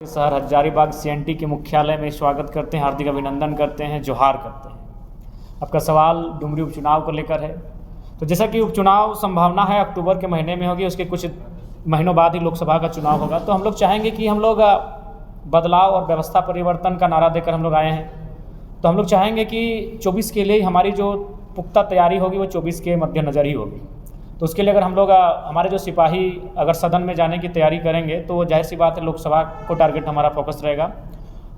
शहर हजारीबाग सीएनटी के मुख्यालय में स्वागत करते हैं, हार्दिक अभिनंदन करते हैं, जोहार करते हैं। आपका सवाल डुमरी उपचुनाव को लेकर है। तो जैसा कि उपचुनाव संभावना है अक्टूबर के महीने में होगी, उसके कुछ महीनों बाद ही लोकसभा का चुनाव होगा। तो हम लोग चाहेंगे कि हम लोग बदलाव और व्यवस्था परिवर्तन का नारा देकर हम लोग आए हैं। तो हम लोग चाहेंगे कि 24 के लिए हमारी जो पुख्ता तैयारी होगी वो 24 के मद्देनज़र ही होगी। तो उसके लिए अगर हम लोग हमारे जो सिपाही अगर सदन में जाने की तैयारी करेंगे तो वो जाहिर सी बात है लोकसभा को टारगेट हमारा फोकस रहेगा,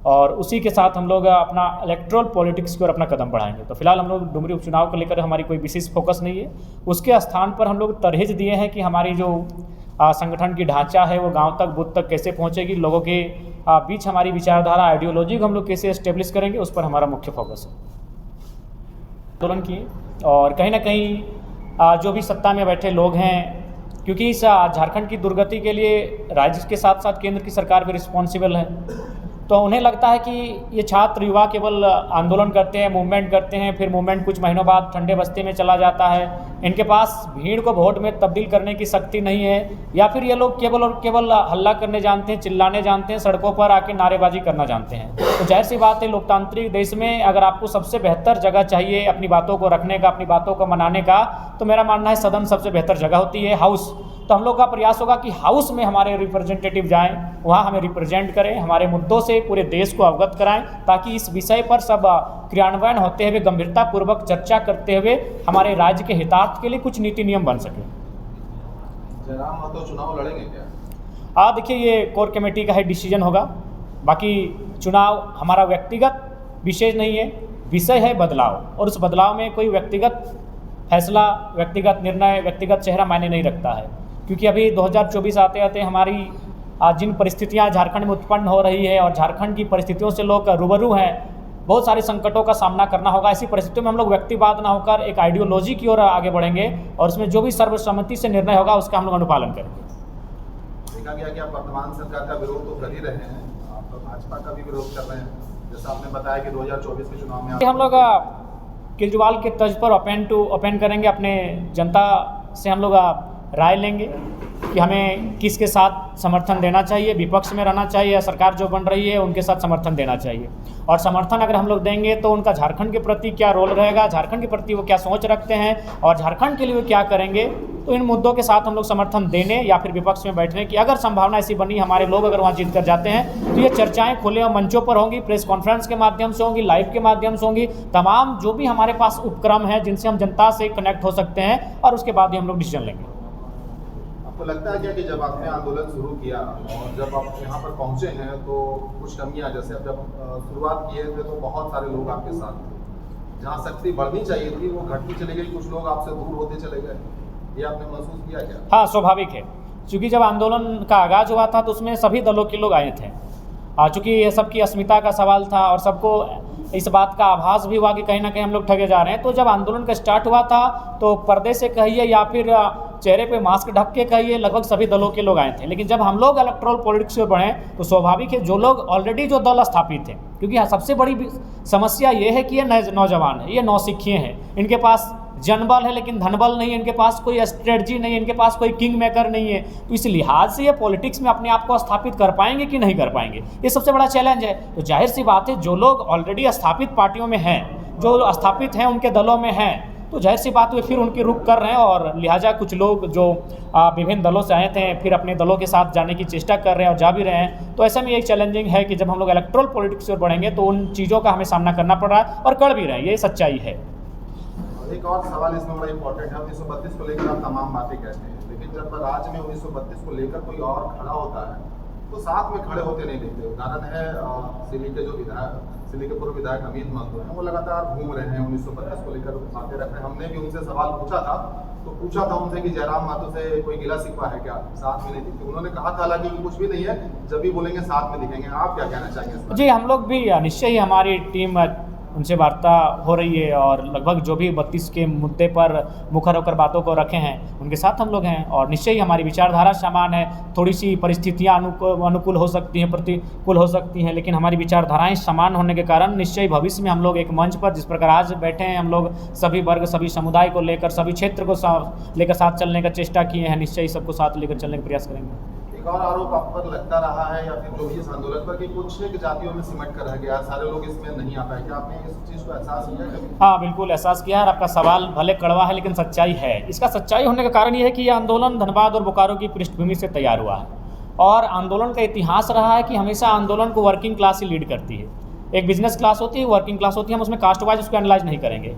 और उसी के साथ हम लोग अपना इलेक्ट्रल पॉलिटिक्स की ओर अपना कदम बढ़ाएंगे। तो फिलहाल हम लोग डुमरी उपचुनाव को लेकर हमारी कोई विशेष फोकस नहीं है। उसके स्थान पर हम लोग तरहीज दिए हैं कि हमारी जो संगठन की ढांचा है वो गांव तक, बूथ तक कैसे पहुंचेगी, लोगों के बीच हमारी विचारधारा, आइडियोलॉजी को हम लोग कैसे एस्टेब्लिश करेंगे, उस पर हमारा मुख्य फोकस है। आंदोलन किए और कहीं ना कहीं जो भी सत्ता में बैठे लोग हैं, क्योंकि इस झारखंड की दुर्गति के लिए राज्य के साथ साथ केंद्र की सरकार भी रिस्पॉन्सिबल है, तो उन्हें लगता है कि ये छात्र युवा केवल आंदोलन करते हैं, मूवमेंट करते हैं, फिर मूवमेंट कुछ महीनों बाद ठंडे बस्ती में चला जाता है, इनके पास भीड़ को वोट में तब्दील करने की शक्ति नहीं है, या फिर ये लोग केवल और केवल हल्ला करने जानते हैं, चिल्लाने जानते हैं, सड़कों पर आके नारेबाजी करना जानते हैं। तो जाहिर सी बात है लोकतांत्रिक देश में अगर आपको सबसे बेहतर जगह चाहिए अपनी बातों को रखने का, अपनी बातों को मनाने का, तो मेरा मानना है सदन सबसे बेहतर जगह होती है, हाउस। तो हम लोग का प्रयास होगा कि हाउस में हमारे रिप्रेजेंटेटिव जाएं, वहाँ हमें रिप्रेजेंट करें, हमारे मुद्दों से पूरे देश को अवगत कराएं, ताकि इस विषय पर सब क्रियान्वयन होते हुए गंभीरतापूर्वक चर्चा करते हुए हमारे राज्य के हितार्थ के लिए कुछ नीति नियम बन सके। जयराम महतो चुनाव लड़ेंगे क्या? देखिए ये कोर कमेटी का ही डिसीजन होगा। बाकी चुनाव हमारा व्यक्तिगत विषय नहीं है, विषय है बदलाव, और उस बदलाव में कोई व्यक्तिगत फैसला, व्यक्तिगत निर्णय, व्यक्तिगत चेहरा मायने नहीं रखता है। क्योंकि अभी 2024 आते आते हमारी जिन परिस्थितियां झारखंड में उत्पन्न हो रही है और झारखंड की परिस्थितियों से लोग रूबरू हैं, बहुत सारे संकटों का सामना करना होगा। ऐसी परिस्थितियों में हम लोग व्यक्तिवाद ना होकर एक आइडियोलॉजी की ओर आगे बढ़ेंगे, और उसमें जो भी सर्वसम्मति से निर्णय होगा उसका हम लोग अनुपालन करेंगे। देखा गया कि आप वर्तमान सरकार का विरोध तो कर ही रहे हैं, आप तो भाजपा का भी विरोध कर रहे हैं, जैसा आपने बताया कि 2024 के चुनाव में हम लोग केजरीवाल के तर्ज पर ओपन करेंगे, अपने जनता से हम लोग राय लेंगे कि हमें किसके साथ समर्थन देना चाहिए, विपक्ष में रहना चाहिए या सरकार जो बन रही है उनके साथ समर्थन देना चाहिए। और समर्थन अगर हम लोग देंगे तो उनका झारखंड के प्रति क्या रोल रहेगा, झारखंड के प्रति वो क्या सोच रखते हैं और झारखंड के लिए वो क्या करेंगे, तो इन मुद्दों के साथ हम लोग समर्थन देने या फिर विपक्ष में बैठने की अगर संभावना ऐसी बनी, हमारे लोग अगर वहाँ जीत कर जाते हैं, तो ये चर्चाएँ खुले मंचों पर होंगी, प्रेस कॉन्फ्रेंस के माध्यम से होंगी, लाइव के माध्यम से होंगी, तमाम जो भी हमारे पास उपक्रम है जिनसे हम जनता से कनेक्ट हो सकते हैं, और उसके बाद ही हम लोग डिसीजन लेंगे। आपको लगता है क्या कि जब आपने आंदोलन शुरू किया और जब आप यहाँ पर पहुँचे हैं तो कुछ कमियाँ, जैसे अब जब शुरुआत किए थे तो बहुत सारे लोग आपके साथ थे, जहाँ शक्ति बढ़नी चाहिए थी वो घटती चली गई, कुछ लोग आपसे दूर होते चले गए, ये आपने महसूस किया क्या? हाँ, स्वाभाविक है, क्योंकि जब आंदोलन का आगाज हुआ था तो उसमें सभी दलों के लोग आए थे। चूँकि ये सबकी अस्मिता का सवाल था और सबको इस बात का आभास भी हुआ कि कहीं ना कहीं हम लोग ठगे जा रहे हैं। तो जब आंदोलन का स्टार्ट हुआ था तो पर्दे से कहिए या फिर चेहरे पे मास्क ढक के कहिए, लगभग सभी दलों के लोग आए थे। लेकिन जब हम लोग इलेक्टोरल पॉलिटिक्स में बढ़े तो स्वाभाविक है जो लोग ऑलरेडी जो दल स्थापित थे, क्योंकि सबसे बड़ी समस्या ये है कि ये नए नौजवान है, ये नौसिखिए हैं, इनके पास जनबल है लेकिन धनबल नहीं है, इनके पास कोई स्ट्रेटजी नहीं है, इनके पास कोई किंग मेकर नहीं है। तो इस लिहाज से ये पॉलिटिक्स में अपने आप को स्थापित कर पाएंगे कि नहीं कर पाएंगे, ये सबसे बड़ा चैलेंज है। तो जाहिर सी बात है जो लोग ऑलरेडी स्थापित पार्टियों में हैं, जो स्थापित हैं उनके दलों में हैं, तो जाहिर सी बात है फिर उनकी रुख कर रहे हैं, और लिहाजा कुछ लोग जो विभिन्न दलों से आए थे फिर अपने दलों के साथ जाने की चेष्टा कर रहे हैं और जा भी रहे हैं। तो ऐसे में एक चैलेंजिंग है कि जब हम लोग इलेक्टोरल पॉलिटिक्स की ओर बढ़ेंगे तो उन चीज़ों का हमें सामना करना पड़ रहा है और कर भी रहे हैं, ये सच्चाई है। एक और सवाल इसमें बड़ा इंपॉर्टेंट है, 1932 को लेकर आप तमाम बातें कहते हैं, लेकिन जब राज्य में 1932 को लेकर कोई और खड़ा होता है तो साथ में खड़े होते नहीं देखते। उदाहरण है सिली के जो विधायक, सिली के पूर्व विधायक अमित महतो हैं, वो लगातार घूम रहे हैं, 1932 को लेकर बातें रख रहे हैं। हमने भी उनसे सवाल पूछा था उनसे कि जयराम महतो से कोई गिला शिकवा है क्या, साथ में नहीं दिखते। उन्होंने कहा था हालांकि कुछ भी नहीं है, जब भी बोलेंगे साथ में दिखेंगे। आप क्या कहना चाहेंगे? जी, हम लोग भी निश्चय ही हमारी टीम उनसे वार्ता हो रही है, और लगभग जो भी 32 के मुद्दे पर मुखर होकर बातों को रखे हैं उनके साथ हम लोग हैं, और निश्चय ही हमारी विचारधारा समान है। थोड़ी सी परिस्थितियाँ अनुकूल हो सकती हैं, प्रतिकूल हो सकती हैं, लेकिन हमारी विचारधाराएं समान होने के कारण निश्चय भविष्य में हम लोग एक मंच पर जिस प्रकार आज बैठे हैं, हम लोग सभी वर्ग, सभी समुदाय को लेकर, सभी क्षेत्र को लेकर साथ चलने का चेष्टा किए हैं, निश्चय ही सबको साथ लेकर चलने का प्रयास करेंगे। एक और आरोप आप पर लगता रहा है या फिर जो भी इस आंदोलन पर कि कुछ जातियों में सिमट कर रह गया, सारे लोग इसमें नहीं आ पाए, क्या आपने इस चीज़ को एहसास किया कभी? हाँ बिल्कुल एहसास किया है। और आपका सवाल भले कड़वा है लेकिन सच्चाई है। इसका सच्चाई होने का कारण ये है कि यह आंदोलन धनबाद और बोकारो की पृष्ठभूमि से तैयार हुआ है और आंदोलन का इतिहास रहा है कि हमेशा आंदोलन को वर्किंग क्लास ही लीड करती है। एक बिजनेस क्लास होती है, वर्किंग क्लास होती है, हम उसमें कास्ट वाइज उसको एनालाइज नहीं करेंगे।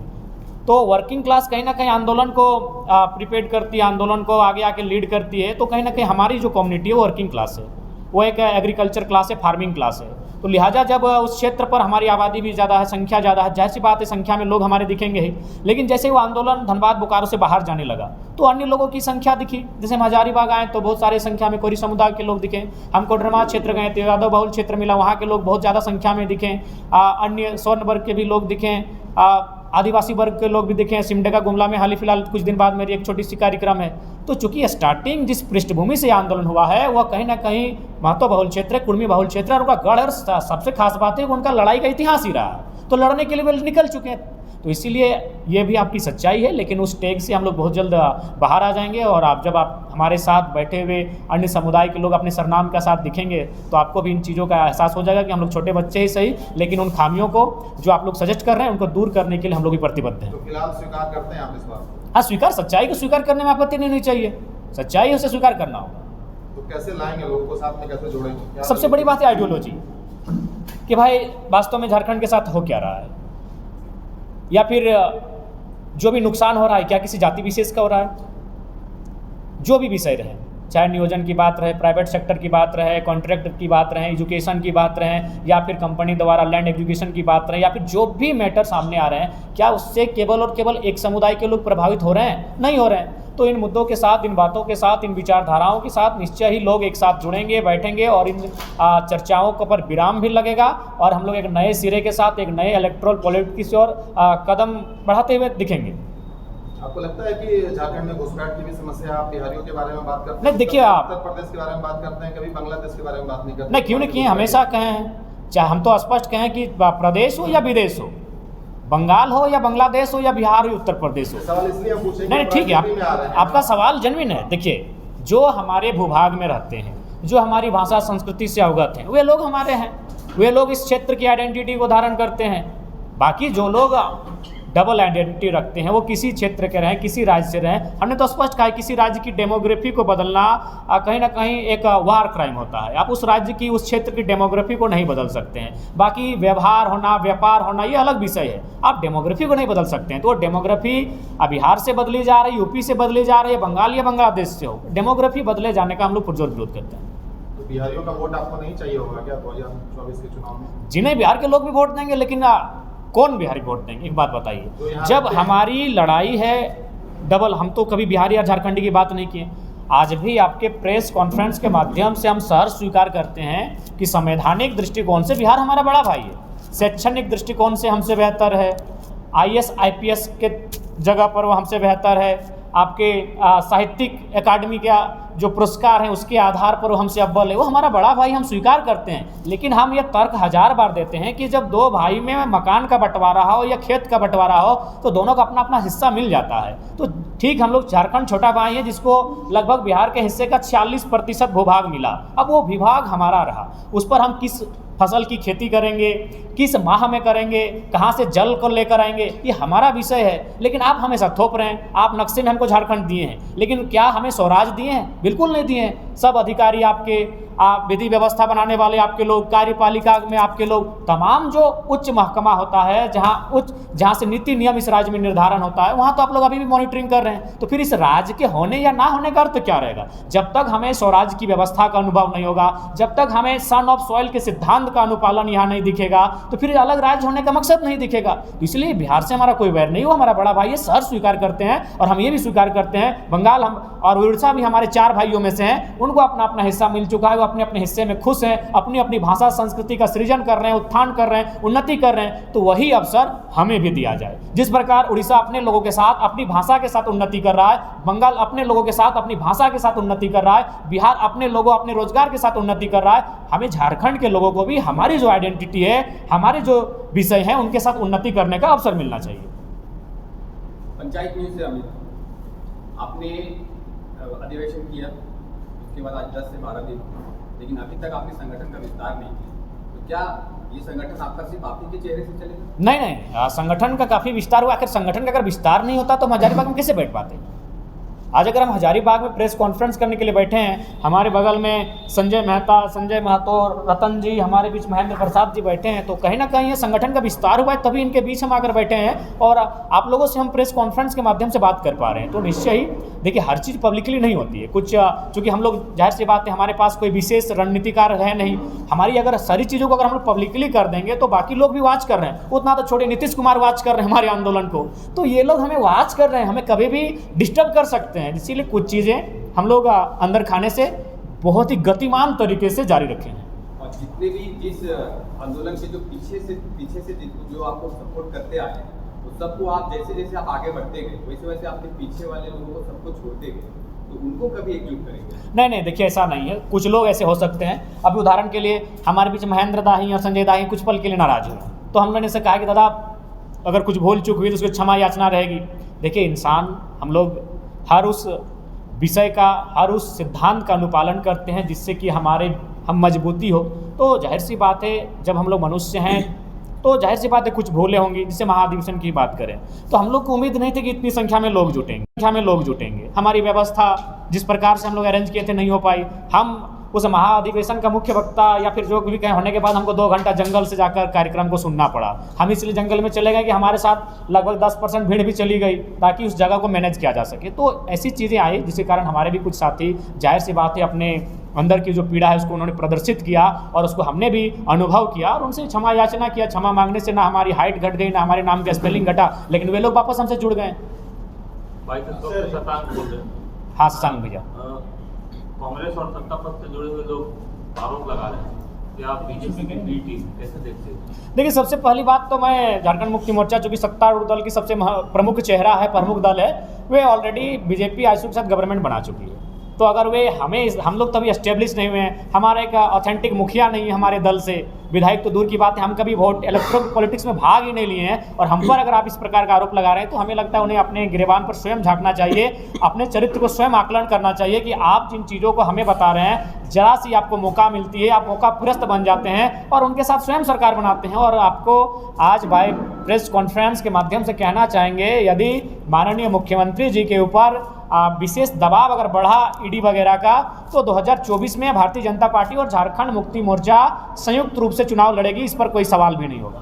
तो वर्किंग क्लास कहीं ना कहीं आंदोलन को प्रिपेयर करती है, आंदोलन को आगे आके लीड करती है। तो कहीं ना कहीं हमारी जो कम्युनिटी है वो वर्किंग क्लास है, वो एक एग्रीकल्चर क्लास है, फार्मिंग क्लास है। तो लिहाजा जब उस क्षेत्र पर हमारी आबादी भी ज़्यादा है, संख्या ज़्यादा है, जाहिर सी बात है संख्या में लोग हमारे दिखेंगे ही। लेकिन जैसे वो आंदोलन धनबाद बोकारो से बाहर जाने लगा तो अन्य लोगों की संख्या दिखी। जैसे हम हजारीबाग आए तो बहुत सारी संख्या में कोरी समुदाय के लोग दिखे। हम कोडरमा क्षेत्र गए तो यादव बहुल क्षेत्र मिला, वहाँ के लोग बहुत ज़्यादा संख्या में दिखे। अन्य स्वर्ण वर्ग के भी लोग दिखे, आदिवासी वर्ग के लोग भी दिखे। सिमडेगा गुमला में हाल ही फिलहाल कुछ दिन बाद मेरी एक छोटी सी कार्यक्रम है। तो चूंकि स्टार्टिंग जिस पृष्ठभूमि से आंदोलन हुआ है वह कहीं ना कहीं महतो बहुल क्षेत्र है, कुर्मी बहुल क्षेत्र है और उनका गढ़। और सबसे खास बात है कि उनका लड़ाई का इतिहास ही रहा है, तो लड़ने के लिए वे निकल चुके हैं। तो इसीलिए ये भी आपकी सच्चाई है, लेकिन उस टैग से हम लोग बहुत जल्द बाहर आ जाएंगे। और जब आप हमारे साथ बैठे हुए अन्य समुदाय के लोग अपने सरनाम के साथ दिखेंगे तो आपको भी इन चीज़ों का एहसास हो जाएगा कि हम लोग छोटे बच्चे ही सही, लेकिन उन खामियों को जो आप लोग सजेस्ट कर रहे हैं उनको दूर करने के लिए हम लोग भी प्रतिबद्ध हैं। तो फिलहाल स्वीकार करते हैं आप इस बात को? हाँ स्वीकार, सच्चाई को स्वीकार करने में आपत्ति नहीं होनी चाहिए, सच्चाई है उसे स्वीकार करना होगा। तो कैसे लाएंगे लोगों को साथ में, कैसे जोड़ेंगे? सबसे बड़ी बात है आइडियोलॉजी, कि भाई वास्तव में झारखंड के साथ हो क्या रहा है, या फिर जो भी नुकसान हो रहा है क्या किसी जाति विशेष का हो रहा है। जो भी विषय रहे, चाहे नियोजन की बात रहे, प्राइवेट सेक्टर की बात रहे, कॉन्ट्रैक्ट की बात रहे, एजुकेशन की बात रहे, या फिर कंपनी द्वारा लैंड एजुकेशन की बात रहे, या फिर जो भी मैटर सामने आ रहे हैं, क्या उससे केवल और केवल एक समुदाय के लोग प्रभावित हो रहे हैं? नहीं हो रहे हैं। तो इन मुद्दों के साथ, इन बातों के साथ, इन विचारधाराओं के साथ निश्चय ही लोग एक साथ जुड़ेंगे, बैठेंगे और इन चर्चाओं के पर विराम भी लगेगा और हम लोग एक नए सिरे के साथ एक नए इलेक्ट्रल पॉलिटिक्स की ओर कदम बढ़ाते हुए दिखेंगे। आपको लगता है कि झारखंड में घुसपैठ की भी समस्या, आप बिहारियों के बारे में बात करते हैं? नहीं देखिए, आप उत्तर प्रदेश के बारे में बात करते हैं, कभी बांग्लादेश के बारे में बात नहीं करते? नहीं, क्यों नहीं किए, हमेशा कहें हैं। चाहे हम तो स्पष्ट कहें कि प्रदेश हो या विदेश हो, बंगाल हो या बांग्लादेश हो या बिहार हो, उत्तर प्रदेश हो। सवाल इसलिए हम पूछेंगे, नहीं ठीक है, आपका सवाल जेन्युइन है। देखिए, जो हमारे भूभाग में रहते हैं, जो हमारी भाषा संस्कृति से अवगत हैं, वे लोग हमारे हैं, वे लोग इस क्षेत्र की आइडेंटिटी को धारण करते हैं। बाकी जो लोग डबल आइडेंटिटी रखते हैं वो किसी क्षेत्र के रहें, किसी राज्य से रहें, हमने तो स्पष्ट कहा है किसी राज्य की डेमोग्राफी को बदलना कहीं ना कहीं एक वार क्राइम होता है। आप उस राज्य की, उस क्षेत्र की डेमोग्राफी को नहीं बदल सकते हैं। बाकी व्यवहार होना, व्यापार होना, ये अलग विषय है। आप डेमोग्राफी को नहीं बदल सकते हैं। तो डेमोग्राफी बिहार से बदली जा रही है, यूपी से बदली जा रही है, बंगाल या बांग्लादेश से हो, डेमोग्राफी बदले जाने का हम लोग पुरजोर विरोध करते हैं। तो बिहारियों का वोट आपको नहीं चाहिए होगा क्या 2024 के चुनाव में? जिन्हें बिहार के लोग भी वोट देंगे, लेकिन कौन बिहारी वोट देंगे? एक बात बताइए, जब हमारी लड़ाई है डबल, हम तो कभी बिहारी या झारखंडी की बात नहीं किए। आज भी आपके प्रेस कॉन्फ्रेंस के माध्यम से हम सहर्ष स्वीकार करते हैं कि संवैधानिक दृष्टिकोण से बिहार हमारा बड़ा भाई है, शैक्षणिक दृष्टिकोण से हमसे बेहतर है, IAS IPS के जगह पर वो हमसे बेहतर है, आपके साहित्यिक अकादमी का जो पुरस्कार हैं उसके आधार पर वो हमसे अव्वल है, वो हमारा बड़ा भाई, हम स्वीकार करते हैं। लेकिन हम ये तर्क 1000 बार देते हैं कि जब दो भाई में मकान का बंटवारा हो या खेत का बंटवारा हो तो दोनों का अपना अपना हिस्सा मिल जाता है। तो ठीक, हम लोग झारखंड छोटा भाई है जिसको लगभग बिहार के हिस्से का 46% भूभाग मिला, अब वो विभाग हमारा रहा, उस पर हम किस फसल की खेती करेंगे, किस माह में करेंगे, कहाँ से जल को लेकर आएंगे, ये हमारा विषय है। लेकिन आप हमेशा थोप रहे हैं, आप नक्शे में हमको झारखंड दिए हैं, लेकिन क्या हमें स्वराज दिए हैं? बिल्कुल नहीं दिए हैं। सब अधिकारी आपके, विधि व्यवस्था बनाने वाले आपके लोग, कार्यपालिका में आपके लोग, तमाम जो उच्च महकमा होता है, जहाँ से नीति नियम इस राज्य में निर्धारण होता है, वहाँ तो आप लोग अभी भी मॉनिटरिंग कर रहे हैं। तो फिर इस राज्य के होने या ना होने का अर्थ क्या रहेगा? जब तक हमें स्वराज की व्यवस्था का अनुभव नहीं होगा, जब तक हमें सन ऑफ सॉइल के सिद्धांत का अनुपालन यहाँ नहीं दिखेगा, तो फिर अलग राज्य होने का मकसद नहीं दिखेगा। तो इसलिए बिहार से हमारा कोई वैर नहीं हो, हमारा बड़ा भाई है, सहर्ष स्वीकार करते हैं। और हम ये भी स्वीकार करते हैं बंगाल हम और उड़ीसा भी हमारे 4 भाइयों में से हैं, उनको अपना अपना हिस्सा मिल चुका है, वो अपने अपने हिस्से में खुश हैं, अपनी अपनी भाषा संस्कृति का सृजन कर रहे हैं, उत्थान कर रहे हैं, उन्नति कर रहे हैं। तो वही अवसर हमें भी दिया जाए। जिस प्रकार उड़ीसा अपने लोगों के साथ अपनी भाषा के साथ उन्नति कर रहा है, बंगाल अपने लोगों के साथ अपनी भाषा के साथ उन्नति कर रहा है, बिहार अपने लोगों अपने रोजगार के साथ उन्नति कर रहा है, हमें झारखंड के लोगों को भी हमारी जो आइडेंटिटी है, हमारे जो विषय हैं, उनके साथ उन्नति करने का अवसर मिलना चाहिए। पंचायत न्यूज से अमित, आपने अधिवेशन किया, उसके बाद आज 10 से 12 दिन, लेकिन अभी तक आपने संगठन का विस्तार नहीं किया, तो क्या ये संगठन आपका सिर्फ आप ही के चेहरे से चलेगा? नहीं, संगठन का काफ़ी विस्तार हुआ। आखिर संगठन का अगर विस्तार नहीं होता तो हम हजारीबाग में कैसे बैठ पाते? आज अगर हम हजारीबाग में प्रेस कॉन्फ्रेंस करने के लिए बैठे हैं, हमारे बगल में संजय मेहता, संजय महतो, रतन जी, हमारे बीच महेंद्र प्रसाद जी बैठे हैं, तो कहीं ना कहीं ये संगठन का विस्तार हुआ है, तभी इनके बीच हम आकर बैठे हैं और आप लोगों से हम प्रेस कॉन्फ्रेंस के माध्यम से बात कर पा रहे हैं। तो निश्चय ही देखिए, हर चीज़ पब्लिकली नहीं होती है। कुछ चूँकि हम लोग, जाहिर सी बात है, हमारे पास कोई विशेष रणनीतिकार है नहीं। हमारी अगर सारी चीज़ों को अगर हम लोग पब्लिकली कर देंगे तो बाकी लोग भी वॉच कर रहे हैं। उतना तो छोटे नीतीश कुमार वॉच कर रहे हैं हमारे आंदोलन को, तो ये लोग हमें वॉच कर रहे हैं, हमें कभी भी डिस्टर्ब कर सकते हैं। इसीलिए कुछ चीज़ें हम लोग अंदर खाने से बहुत ही गतिमान तरीके से जारी रखे हैं। और जितने भी जिस आंदोलन के जो पीछे से जो आपको सपोर्ट करते आए हैं, वो सबको आप जैसे आप आगे बढ़ते गए, वैसे आपके पीछे वाले लोगों को सबको छोड़ते गए, तो उनको कभी एकजुट करेंगे? नहीं, देखिए ऐसा नहीं है। कुछ लोग ऐसे हो सकते हैं, अभी उदाहरण के लिए हमारे बीच महेंद्र दाही और संजय दाही कुछ पल के लिए नाराज हुए, तो हम लोगों ने से कहा कि दादा अगर कुछ भूल चूक हुई तो उसको क्षमा याचना रहेगी। देखिए इंसान, हम लोग हर उस विषय का, हर उस सिद्धांत का अनुपालन करते हैं जिससे कि हम मजबूती हो। तो जाहिर सी बात है, जब हम लोग मनुष्य हैं तो जाहिर सी बात है कुछ भूलें होंगी। जैसे महाधिवेशन की बात करें तो हम लोग को उम्मीद नहीं थी कि इतनी संख्या में लोग जुटेंगे। हमारी व्यवस्था जिस प्रकार से हम लोग अरेंज किए थे नहीं हो पाई। हम उस महाधिवेशन का मुख्य वक्ता या फिर जो भी कहीं होने के बाद हमको 2 घंटा जंगल से जाकर कार्यक्रम को सुनना पड़ा। हम इसलिए जंगल में चले गए कि हमारे साथ लगभग 10% भीड़ भी चली गई ताकि उस जगह को मैनेज किया जा सके। तो ऐसी चीज़ें आई जिसके कारण हमारे भी कुछ साथी, जाहिर सी बात है, अपने अंदर की जो पीड़ा है उसको उन्होंने प्रदर्शित किया और उसको हमने भी अनुभव किया और उनसे क्षमा याचना किया। क्षमा मांगने से ना हमारी हाइट घट गई, ना हमारे नाम का स्पेलिंग घटा, लेकिन वे लोग वापस हमसे जुड़ गए। हाँ शशांक भैया, कांग्रेस और सत्ता पक्ष से जुड़े हुए लोग आरोप लगा रहे हैं कि आप बीजेपी की बी टीम कैसे देखते हैं? देखिए सबसे पहली बात तो मैं झारखंड मुक्ति मोर्चा, चूँकि सत्तारूढ़ दल की सबसे प्रमुख चेहरा है, प्रमुख दल है, वे ऑलरेडी बीजेपी आईएसयू के साथ गवर्नमेंट बना चुकी है। तो अगर वे हम लोग तभी एस्टेब्लिश नहीं हुए हैं, हमारा एक ऑथेंटिक मुखिया नहीं है हमारे दल से, विधायक तो दूर की बात है, हम कभी वोट इलेक्ट्रल पॉलिटिक्स में भाग ही नहीं लिए हैं। और हम पर अगर आप इस प्रकार का आरोप लगा रहे हैं तो हमें लगता है उन्हें अपने गिरेबान पर स्वयं झांकना चाहिए, अपने चरित्र को स्वयं आकलन करना चाहिए कि आप जिन चीज़ों को हमें बता रहे हैं, जरा सी आपको मौका मिलती है, आप मौका पुरस्त बन जाते हैं और उनके साथ स्वयं सरकार बनाते हैं। और आपको आज बाय प्रेस कॉन्फ्रेंस के माध्यम से कहना चाहेंगे, यदि माननीय मुख्यमंत्री जी के ऊपर विशेष दबाव अगर बढ़ा ईडी वगैरह का, तो 2024 में भारतीय जनता पार्टी और झारखंड मुक्ति मोर्चा संयुक्त रूप से चुनाव लड़ेगी, इस पर कोई सवाल भी नहीं होगा।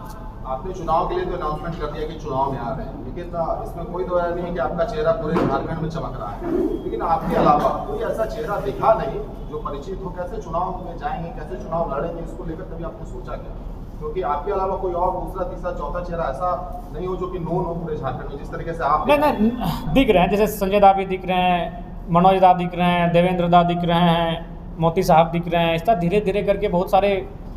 आपने चुनाव के लिए तो अनाउंसमेंट कर दिया कि चुनाव में आ रहे हैं, लेकिन इसमें कोई दो नहीं है कि आपका चेहरा पूरे झारखंड में चमक रहा है, लेकिन आपके अलावा कोई ऐसा चेहरा दिखा नहीं जो परिचित हो। कैसे चुनाव में जाएंगे, कैसे चुनाव लड़ेंगे, इसको लेकर कभी आपने सोचा क्या? क्योंकि आपके अलावा कोई और दूसरा, तीसरा, चौथा चेहरा ऐसा नहीं हो जो कि नोन हो पूरे झारखंड में, जिस तरीके से आप नहीं दिख रहे हैं। जैसे संजय दा भी दिख रहे हैं, मनोज दा दिख रहे हैं, देवेंद्र दा दिख रहे हैं, मोती साहब दिख रहे हैं। इस तरह धीरे धीरे करके बहुत सारे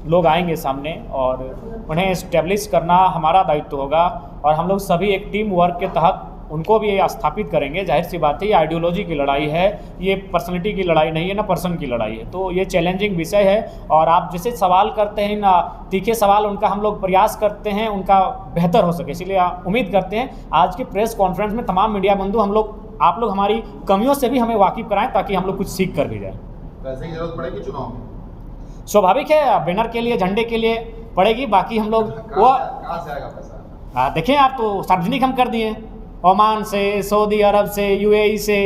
लोग आएंगे सामने और उन्हें इस्टेब्लिश करना हमारा दायित्व होगा और हम लोग सभी एक टीम वर्क के तहत उनको भी स्थापित करेंगे। जाहिर सी बात है, ये आइडियोलॉजी की लड़ाई है, ये पर्सनैलिटी की लड़ाई नहीं है, ना पर्सन की लड़ाई है। तो ये चैलेंजिंग विषय है और आप जैसे सवाल करते हैं ना, तीखे सवाल, उनका हम लोग प्रयास करते हैं उनका बेहतर हो सके। इसलिए उम्मीद करते हैं आज के प्रेस कॉन्फ्रेंस में तमाम मीडिया बंधु आप लोग हमारी कमियों से भी हमें वाकिफ़ कराएं ताकि हम लोग कुछ सीख कर भी जाएँ। पैसे की जरूरत पड़ेगी चुनाव में? स्वाभाविक है, बैनर के लिए, झंडे के लिए पड़ेगी। बाकी हम लोग वो कहाँ से आएगा पैसा? देखें, आप तो सार्वजनिक हम कर दिए, ओमान से, सऊदी अरब से, यूएई से,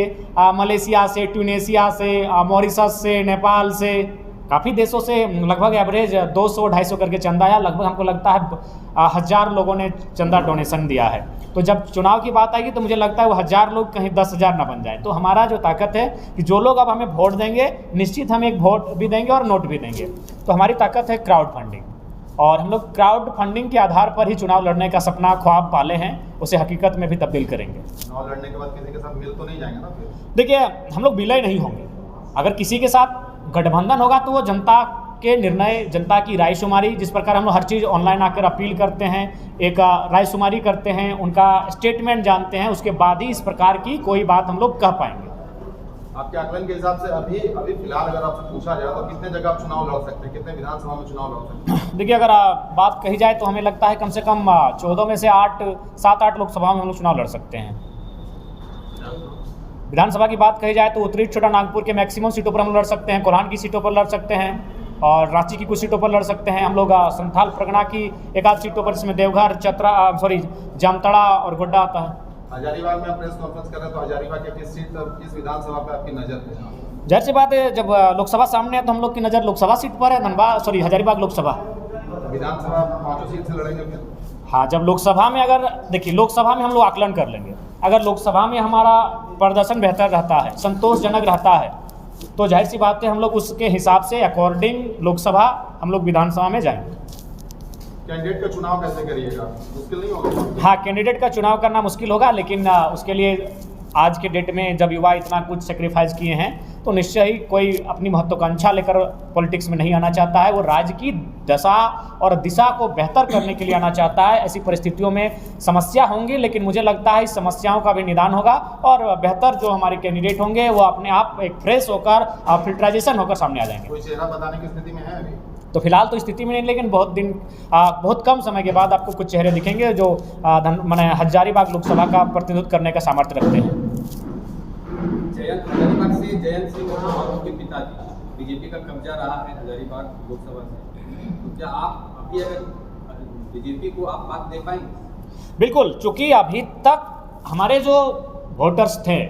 मलेशिया से, ट्यूनेशिया से, मॉरिशस से, नेपाल से, काफ़ी देशों से लगभग एवरेज 200-250 करके चंदा आया। लगभग हमको लगता है 1000 लोगों ने चंदा डोनेशन दिया है। तो जब चुनाव की बात आएगी तो मुझे लगता है वो 1000 लोग कहीं 10,000 ना बन जाए। तो हमारा जो ताकत है कि जो लोग अब हमें वोट देंगे, निश्चित हम एक वोट भी देंगे और नोट भी देंगे। तो हमारी ताकत है क्राउड फंडिंग और हम लोग क्राउड फंडिंग के आधार पर ही चुनाव लड़ने का सपना, ख्वाब पाले हैं, उसे हकीकत में भी तब्दील करेंगे। चुनाव लड़ने के बाद किसी के साथ मिल तो नहीं जाएंगे ना फिर? देखिए, हम लोग विलय नहीं होंगे। अगर किसी के साथ गठबंधन होगा तो वो जनता के निर्णय, जनता की रायशुमारी, जिस प्रकार हम लोग हर चीज़ ऑनलाइन आकर अपील करते हैं, एक रायशुमारी करते हैं, उनका स्टेटमेंट जानते हैं, उसके बाद ही इस प्रकार की कोई बात हम लोग कह पाएंगे। आपके आकलन के हिसाब से अभी फिलहाल अगर आपसे पूछा जाए तो कितने जगह आप चुनाव लड़ सकते हैं, कितने विधानसभा में चुनाव लड़ सकते हैं? देखिए, अगर बात कही जाए तो हमें लगता है कम से कम 14 में से 7-8 लोकसभा में हम लोग चुनाव लड़ सकते हैं। विधानसभा की बात कही जाए तो उत्तरी छोटा नागपुर के मैक्सिमम सीटों पर हम लड़ सकते हैं, कोल्हान की सीटों पर लड़ सकते हैं और रांची की कुछ सीटों पर लड़ सकते हैं हम लोग। संथाल परगना की एक आध सीटों पर, इसमें देवघर, जामताड़ा और गोड्डा आता है। हजारीबाग में प्रेस कॉन्फ्रेंस कर रहे हैं तो हजारीबाग की किस सीट, किस विधानसभा पे आपकी नजर है? जाहिर सी बात है, जब लोकसभा सामने है तो हम लोग की नज़र लोकसभा सीट पर है, हजारीबाग लोकसभा। विधानसभा 5 सीट से लड़ेंगे फिर? हाँ, जब लोकसभा में, अगर देखिए लोकसभा में हम लोग आकलन कर लेंगे, अगर लोकसभा में हमारा प्रदर्शन बेहतर रहता है, संतोषजनक रहता है, तो जाहिर सी बात है हम लोग उसके हिसाब से अकॉर्डिंग लोकसभा हम लोग विधानसभा में जाएंगे। कैंडिडेट का चुनाव कैसे करिएगा? मुश्किल नहीं होगा? हाँ, कैंडिडेट का चुनाव करना मुश्किल होगा, लेकिन उसके लिए आज के डेट में जब युवा इतना कुछ सेक्रीफाइस किए हैं तो निश्चय ही कोई अपनी महत्वाकांक्षा लेकर पॉलिटिक्स में नहीं आना चाहता है। वो राज्य की दशा और दिशा को बेहतर करने के लिए आना चाहता है। ऐसी परिस्थितियों में समस्या होंगी, लेकिन मुझे लगता है इस समस्याओं का भी निदान होगा और बेहतर जो हमारे कैंडिडेट होंगे वो अपने आप एक फ्रेश होकर और फिल्ट्राइजेशन होकर सामने आ जाएंगे। कोई चेहरा बताने की स्थिति में है अभी? तो फिलहाल तो स्थिति में नहीं, लेकिन बहुत कम समय के बाद आपको कुछ चेहरे दिखेंगे जो हजारीबाग लोकसभा का प्रतिनिधित्व करने का सामर्थ्य रखते हैं। हजारीबाग से जयंत सिंह और उनके पिताजी, बीजेपी का कब्जा रहा है हजारीबाग लोकसभा से, तो क्या आप अभी अगर बीजेपी को आप बात दे पाएंगे? बिल्कुल, चूंकि अभी तक हमारे जो वोटर्स थे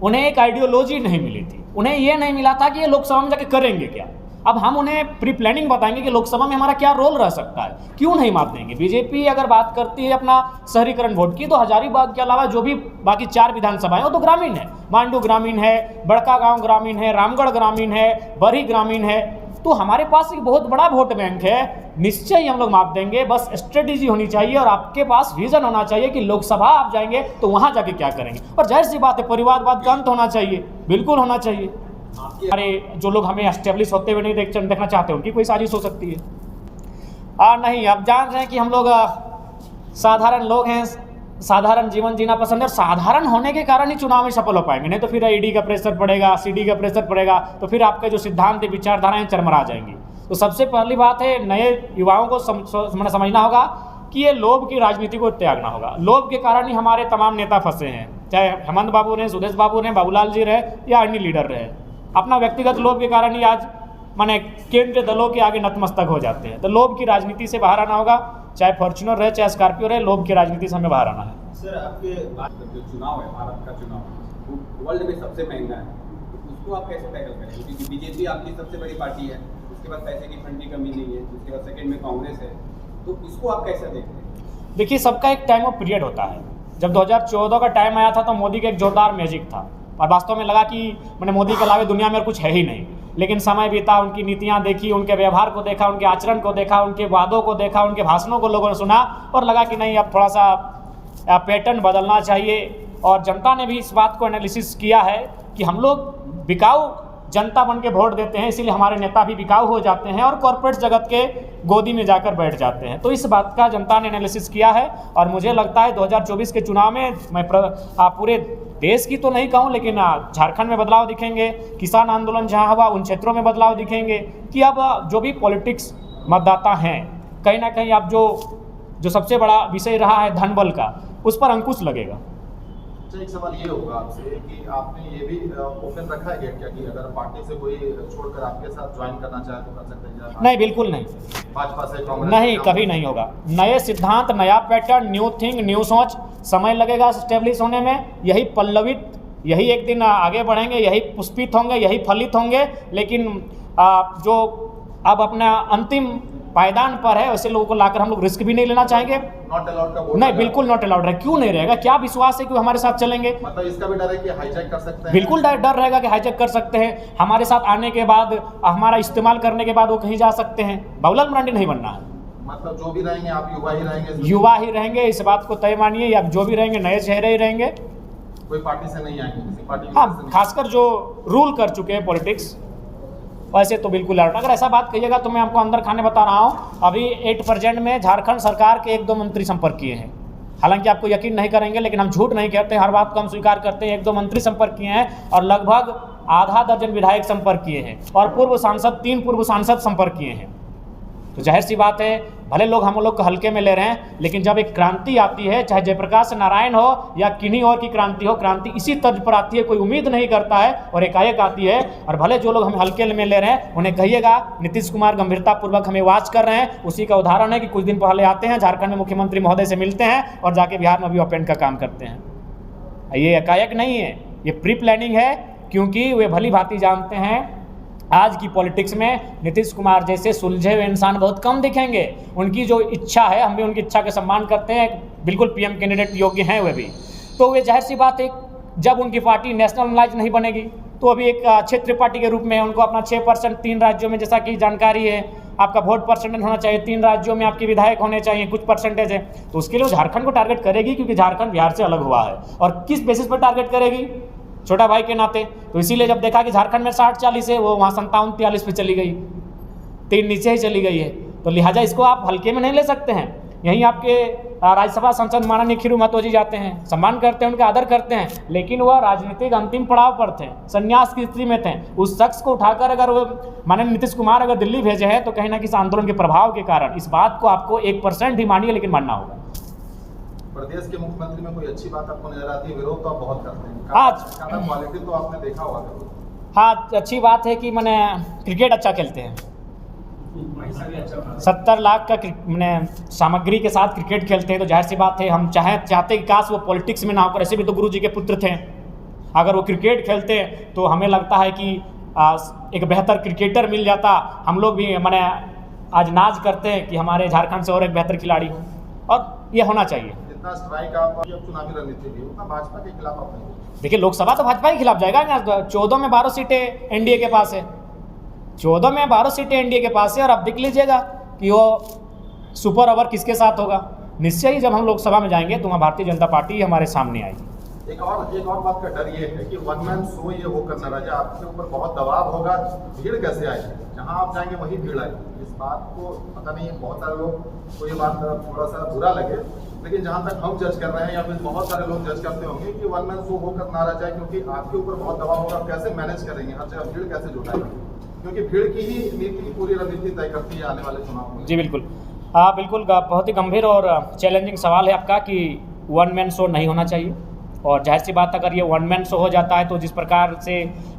उन्हें एक आइडियोलॉजी नहीं मिली थी, उन्हें ये नहीं मिला था कि ये लोकसभा में जाके करेंगे क्या। अब हम उन्हें प्री प्लानिंग बताएंगे कि लोकसभा में हमारा क्या रोल रह सकता है, क्यों नहीं मात देंगे। बीजेपी अगर बात करती है अपना शहरीकरण वोट की, तो हजारीबाग के अलावा जो भी बाकी 4 विधानसभाएं वो तो ग्रामीण है। मांडू ग्रामीण है, बड़का गांव ग्रामीण है, रामगढ़ ग्रामीण है, बरी ग्रामीण है, तो हमारे पास एक बहुत बड़ा वोट बैंक है। निश्चय ही हम लोग मात देंगे, बस स्ट्रेटेजी होनी चाहिए और आपके पास विजन होना चाहिए कि लोकसभा आप जाएंगे तो वहाँ जाके क्या करेंगे। और जाहिर सी बात है, परिवारवाद का अंत होना चाहिए, बिल्कुल होना चाहिए। अरे जो लोग हमें एस्टेब्लिश होते हुए नहीं देखना चाहते, उनकी कोई साजिश हो सकती है। नहीं, अब जान रहे हैं कि हम लोग साधारण लोग हैं, साधारण जीवन जीना पसंद है और साधारण होने के कारण ही चुनाव में सफल हो पाएंगे। नहीं तो फिर ईडी का प्रेशर पड़ेगा, सीडी का प्रेशर पड़ेगा, तो फिर आपके जो सिद्धांत विचारधाराएं चरमरा जाएंगी। तो सबसे पहली बात है, नए युवाओं को समझना होगा कि ये लोभ की राजनीति को त्यागना होगा। लोभ के कारण ही हमारे तमाम नेता फंसे हैं, चाहे हेमंत बाबू रहे, सुदेश बाबू रहे, बाबूलाल जी रहे या अन्य लीडर रहे। अपना व्यक्तिगत लोभ के कारण ही आज माने केंद्रीय दलों के आगे नतमस्तक हो जाते हैं। तो लोभ की राजनीति से बाहर आना होगा, चाहे फॉर्च्यूनर रहे चाहे स्कॉर्पियो रहे, लोभ की राजनीति से हमें बाहर आना है। सर, आपके जो चुनाव है, भारत का चुनाव, वो वर्ल्ड में सबसे महंगा है, तो उसको आप कैसे टैकल करेंगे? क्योंकि बीजेपी आपकी सबसे बड़ी पार्टी है, उसके बाद पैसे की फंड की कमी नहीं है, उसके बाद सेकेंड में कांग्रेस है, तो इसको आप कैसे देखते हैं? देखिए, सबका एक टाइम ऑफ पीरियड होता है। जब 2014 का टाइम आया था तो मोदी का एक जोरदार मैजिक था और वास्तव में लगा कि मैंने मोदी के अलावा दुनिया में और कुछ है ही नहीं। लेकिन समय बीता, उनकी नीतियां देखी, उनके व्यवहार को देखा, उनके आचरण को देखा, उनके वादों को देखा, उनके भाषणों को लोगों ने सुना और लगा कि नहीं, अब थोड़ा सा पैटर्न बदलना चाहिए। और जनता ने भी इस बात को एनालिसिस किया है कि हम लोग बिकाऊ जनता बन के वोट देते हैं, इसीलिए हमारे नेता भी बिकाऊ हो जाते हैं और कॉर्पोरेट जगत के गोदी में जाकर बैठ जाते हैं। तो इस बात का जनता ने एनालिसिस किया है और मुझे लगता है 2024 के चुनाव में मैं पूरे देश की तो नहीं कहूँ, लेकिन झारखंड में बदलाव दिखेंगे। किसान आंदोलन जहाँ हुआ उन क्षेत्रों में बदलाव दिखेंगे कि अब जो भी पॉलिटिक्स मतदाता हैं, कहीं ना कहीं अब जो सबसे बड़ा विषय रहा है धन बल का, उस पर अंकुश लगेगा। एक सवाल ये होगा आपसे कि आपने ये भी ओपन रखा है क्या कि अगर पार्टी से कोई छोड़कर आपके साथ ज्वाइन करना चाहे तो कर सकते हैं? नहीं, बिल्कुल नहीं। भाजपा से, कांग्रेस नहीं, कभी नहीं होगा। नए सिद्धांत, नया पैटर्न, न्यू थिंक, न्यू सोच, समय लगेगा स्टेब्लिश होने में। यही पल्लवित, यही एक दिन आगे बढ़ेंगे, यही पुष्पित होंगे, यही फलित होंगे। लेकिन जो अब अपना अंतिम पायदान पर है, वैसे लोगों को लाकर हम लोग रिस्क भी नहीं लेना चाहेंगे। नॉट अलाउड का बोर्ड नहीं, बिल्कुल नॉट अलाउड है। क्यों नहीं रहेगा? क्या विश्वास है कि वो हमारे साथ चलेंगे? मतलब इसका भी डर है कि हाईजैक कर सकते हैं? बिल्कुल डर रहेगा कि हाईजैक कर सकते हैं। हमारे साथ आने के बाद, हमारा इस्तेमाल करने के बाद वो कहीं जा सकते हैं। बाबूलाल मरांडी नहीं बनना है। मतलब जो भी रहेंगे आप युवा ही रहेंगे? युवा ही रहेंगे, इस बात को तय मानिए। अब जो भी रहेंगे नए चेहरे ही रहेंगे, कोई पार्टी से नहीं आएंगे, किसी पार्टी। हाँ, खासकर जो रूल कर चुके हैं पॉलिटिक्स, वैसे तो बिल्कुल लड़। अगर ऐसा बात कहिएगा तो मैं आपको अंदर खाने बता रहा हूँ, अभी 8% में झारखंड सरकार के 1-2 मंत्री संपर्क किए हैं। हालांकि आपको यकीन नहीं करेंगे, लेकिन हम झूठ नहीं कहते, हर बात को हम स्वीकार करते हैं। 1-2 मंत्री संपर्क किए हैं और लगभग आधा दर्जन विधायक संपर्क किए हैं और 3 पूर्व सांसद संपर्क किए हैं। तो जाहिर सी बात है, भले लोग हम लोग को हल्के में ले रहे हैं, लेकिन जब एक क्रांति आती है, चाहे जयप्रकाश नारायण हो या किन्हीं और की क्रांति हो, क्रांति इसी तर्ज पर आती है, कोई उम्मीद नहीं करता है और एकाएक आती है। और भले जो लोग हमें हल्के में ले रहे हैं उन्हें कहिएगा नीतीश कुमार गंभीरतापूर्वक हमें वॉच कर रहे हैं। उसी का उदाहरण है कि कुछ दिन पहले आते हैं, झारखंड में मुख्यमंत्री महोदय से मिलते हैं और जाके बिहार में भी ओपन का काम करते हैं। ये एकाएक नहीं है, ये प्री प्लानिंग है, क्योंकि वे भली भांति जानते हैं आज की पॉलिटिक्स में नीतीश कुमार जैसे सुलझे हुए इंसान बहुत कम दिखेंगे। उनकी जो इच्छा है, हम भी उनकी इच्छा का सम्मान करते हैं, बिल्कुल पीएम कैंडिडेट योग्य हैं वे भी। तो वे जाहिर सी बात है, जब उनकी पार्टी नेशनलाइज नहीं बनेगी तो अभी एक क्षेत्रीय पार्टी के रूप में उनको अपना 6% 3 राज्यों में, जैसा कि जानकारी है, आपका वोट परसेंटेज होना चाहिए, 3 राज्यों में आपके विधायक होने चाहिए, कुछ परसेंटेज है। तो उसके लिए वो झारखंड को टारगेट करेगी, क्योंकि झारखंड बिहार से अलग हुआ है। और किस बेसिस पर टारगेट करेगी? छोटा भाई के नाते। तो इसीलिए जब देखा कि झारखंड में 60-40 है, वो वहाँ 57-43 पे चली गई, 3 नीचे ही चली गई है। तो लिहाजा इसको आप हल्के में नहीं ले सकते हैं। यहीं आपके राज्यसभा सांसद माननीय खीरू महतो जी जाते हैं, सम्मान करते हैं, उनका आदर करते हैं, लेकिन वह राजनीतिक अंतिम पड़ाव पर थे, संन्यास की स्थिति में थे। उस शख्स को उठाकर अगर वो माननीय नीतीश कुमार अगर दिल्ली भेजे हैं तो कहीं ना किसी आंदोलन के प्रभाव के कारण इस बात को आपको 1% ही मानिए, लेकिन मानना होगा। प्रदेश के मुख्यमंत्री में कोई अच्छी बात आपको नजर आती है? विरोध तो आप बहुत करते हैं, आज क्वालिटी तो आपने देखा होगा कभी। हाँ, अच्छी बात है कि मैंने क्रिकेट अच्छा खेलते हैं, 70 लाख का मैंने सामग्री के साथ क्रिकेट खेलते हैं। तो जाहिर सी बात है, हम चाहते कि काश वो पॉलिटिक्स में ना होकर, ऐसे भी तो गुरु जी के पुत्र थे, अगर वो क्रिकेट खेलते हैं तो हमें लगता है कि एक बेहतर क्रिकेटर मिल जाता। हम लोग भी मैंने आज नाज करते हैं कि हमारे झारखंड से और एक बेहतर खिलाड़ी हो, और ये होना चाहिए। जितना स्ट्राइक आप चुनावी रणनीति भी उतना भाजपा के खिलाफ आप नहीं। देखिए, लोकसभा तो भाजपा के खिलाफ जाएगा। 14 में 12 सीटें एनडीए के पास है, 14 में 12 सीटें एनडीए के पास है। और अब देख लीजिएगा कि वो सुपर ओवर किसके साथ होगा। निश्चय ही जब हम लोकसभा में जाएंगे तो वहाँ भारतीय जनता पार्टी हमारे सामने आएगी। एक और बात का डर ये है कि वन मैन शो ये वो करना राजा, आपके ऊपर बहुत दबाव होगा, भीड़ कैसे आएगी? जहाँ आप जाएंगे वही भीड़ आएगी। इस बात को पता नहीं, बहुत सारे लोग को ये बात थोड़ा सा बुरा लगे, लेकिन जहाँ तक हम जज कर रहे हैं या फिर बहुत सारे लोग जज करते होंगे कि वन मैन शो होकर ना रह जाए, क्योंकि आपके ऊपर बहुत दबाव होगा। आप कैसे मैनेज करेंगे, हर जगह भीड़ कैसे जुटाएंगे? क्योंकि भीड़ की ही नीति, पूरी रणनीति तय करती है आने वाले चुनाव में। जी बिल्कुल, हाँ बिल्कुल, बहुत ही गंभीर और चैलेंजिंग सवाल है आपका कि वन मैन शो नहीं होना चाहिए। और जाहिर सी बात, अगर ये वन मैन शो हो जाता है तो जिस प्रकार से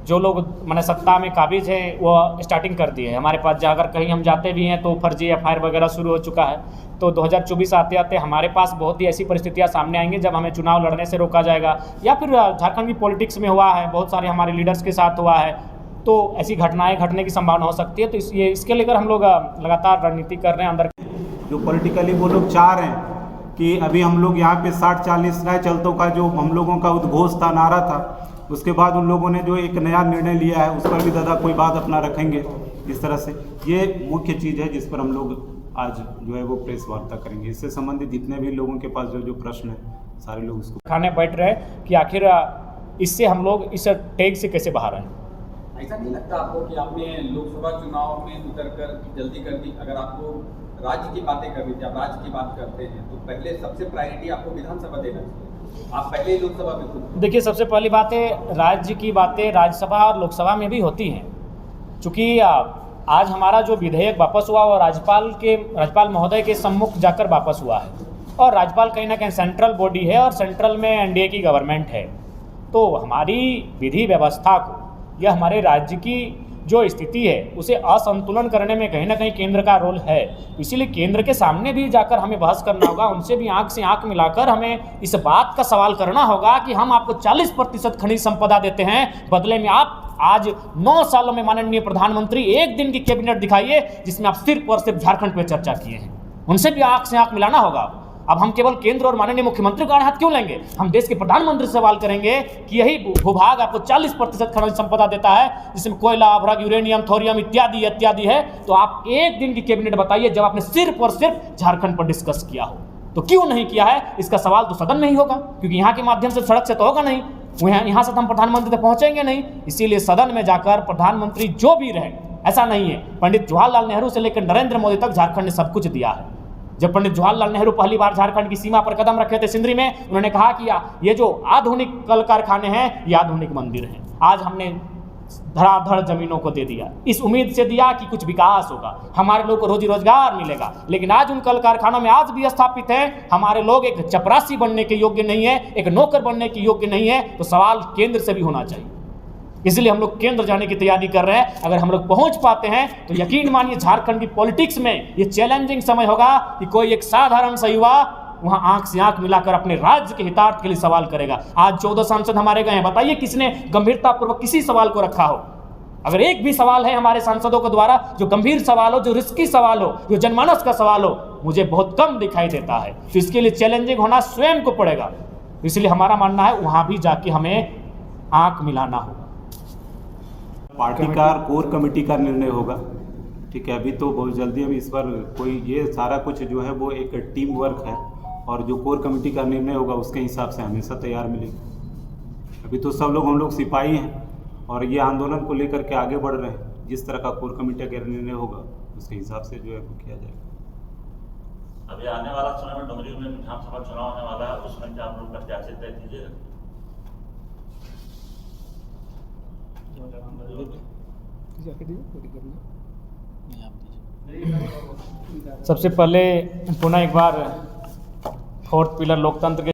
जो लोग मैंने सत्ता में काबिज है वो स्टार्टिंग कर दी है। हमारे पास अगर कहीं हम जाते भी हैं तो फर्जी एफआईआर वगैरह शुरू हो चुका है। तो 2024 आते आते हमारे पास बहुत ही ऐसी परिस्थितियां सामने आएंगी जब हमें चुनाव लड़ने से रोका जाएगा, या फिर झारखंड की पॉलिटिक्स में हुआ है, बहुत सारे हमारे लीडर्स के साथ हुआ है, तो ऐसी घटनाएं घटने की संभावना हो सकती है। तो इसके लेकर हम लोग लगातार रणनीति कर रहे हैं। अंदर जो पॉलिटिकली वो लोग चाह रहे हैं कि अभी हम लोग यहाँ पे 60-40 राय चलतों का जो हम लोगों का उद्घोष था, नारा था, उसके बाद उन लोगों ने जो एक नया निर्णय लिया है उस पर भी दादा कोई बात अपना रखेंगे। इस तरह से ये मुख्य चीज़ है जिस पर हम लोग आज जो है वो प्रेस वार्ता करेंगे। इससे संबंधित जितने भी लोगों के पास जो प्रश्न है सारे लोग उसको खाने बैठ रहे कि आखिर इससे हम लोग इस टैग से कैसे बाहर आए। ऐसा नहीं लगता आपको कि आपने लोकसभा चुनाव में उतरकर जल्दी कर दी? अगर आपको राज्य की बातें करनी थी, आप राज्य की बात करते हैं, तो पहले सबसे प्रायोरिटी आपको विधानसभा देना चाहिए। आप पहले ही लोकसभा में खुद। देखिए, सबसे पहली बात है, राज्य की बातें राज्यसभा और लोकसभा में भी होती हैं। चूँकि आज हमारा जो विधेयक वापस हुआ वो राज्यपाल महोदय के सम्मुख जाकर वापस हुआ है, और राज्यपाल कहीं ना कहीं सेंट्रल बॉडी है और सेंट्रल में एनडीए की गवर्नमेंट है। तो हमारी विधि व्यवस्था को या हमारे राज्य की जो स्थिति है उसे असंतुलन करने में कहीं ना कहीं केंद्र का रोल है। इसीलिए केंद्र के सामने भी जाकर हमें बहस करना होगा, उनसे भी आंख से आंख मिलाकर हमें इस बात का सवाल करना होगा कि हम आपको 40% खनिज संपदा देते हैं, बदले में आप आज 9 सालों में माननीय प्रधानमंत्री एक दिन की कैबिनेट दिखाइए जिसमें आप सिर्फ और सिर्फ झारखंड पर चर्चा किए हैं। उनसे भी आंख से आंख मिलाना होगा। अब हम केवल केंद्र और माननीय मुख्यमंत्री का हाथ क्यों लेंगे? हम देश के प्रधानमंत्री से सवाल करेंगे कि यही भूभाग आपको 40% खनिज संपदा देता है, जिसमें कोयला, अभ्रक, यूरेनियम, थोरियम इत्यादि इत्यादि है। तो आप एक दिन की कैबिनेट बताइए जब आपने सिर्फ और सिर्फ झारखंड पर डिस्कस किया हो। तो क्यों नहीं किया है, इसका सवाल तो सदन में ही होगा, क्योंकि यहाँ के माध्यम से सड़क से तो होगा नहीं, यहाँ से तो हम प्रधानमंत्री तक पहुँचेंगे नहीं। इसीलिए सदन में जाकर प्रधानमंत्री जो भी रहे, ऐसा नहीं है, पंडित जवाहरलाल नेहरू से लेकर नरेंद्र मोदी तक झारखंड ने सब कुछ दिया है। जब पंडित जवाहरलाल नेहरू पहली बार झारखंड की सीमा पर कदम रखे थे सिंदरी में, उन्होंने कहा कि ये जो आधुनिक कल कारखाने हैं ये आधुनिक मंदिर हैं। आज हमने धड़ाधड़ जमीनों को दे दिया, इस उम्मीद से दिया कि कुछ विकास होगा, हमारे लोग को रोजी रोजगार मिलेगा। लेकिन आज उन कल कारखानों में आज भी स्थापित है, हमारे लोग एक चपरासी बनने के योग्य नहीं है, एक नौकर बनने के योग्य नहीं है। तो सवाल केंद्र से भी होना चाहिए, इसलिए हम लोग केंद्र जाने की तैयारी कर रहे हैं। अगर हम लोग पहुंच पाते हैं तो यकीन मानिए झारखंड की पॉलिटिक्स में ये चैलेंजिंग समय होगा कि कोई एक साधारण सा युवा वहां आंख से आंख मिलाकर अपने राज्य के हितार्थ के लिए सवाल करेगा। आज 14 सांसद हमारे गए हैं, बताइए किसने गंभीरतापूर्वक किसी सवाल को रखा हो? अगर एक भी सवाल है हमारे सांसदों के द्वारा जो गंभीर सवाल हो, जो रिस्की सवाल हो, जो जनमानस का सवाल हो, मुझे बहुत कम दिखाई देता है। तो इसके लिए चैलेंजिंग होना स्वयं को पड़ेगा। इसलिए हमारा मानना है वहां भी जाके हमें आंख मिलाना होगा। पार्टी का कोर कमेटी का निर्णय होगा, ठीक है। अभी तो बहुत जल्दी हम इस पर कोई ये सारा कुछ जो है वो एक टीम वर्क है, और जो कोर कमेटी का निर्णय होगा उसके हिसाब से हमेशा तैयार मिलेगी। अभी तो सब लोग हम लोग सिपाही हैं और ये आंदोलन को लेकर के आगे बढ़ रहे हैं। जिस तरह का कोर कमेटी का निर्णय होगा उसके हिसाब से जो है वो किया जाएगा। अभी आने वाला समय में डुमरी में विधानसभा चुनाव होने वाला है, उसमें क्या आप लोग प्रत्याशी तय कीजिएगा? सबसे पहले पुनः एक बार फोर्थ पिलर लोकतंत्र के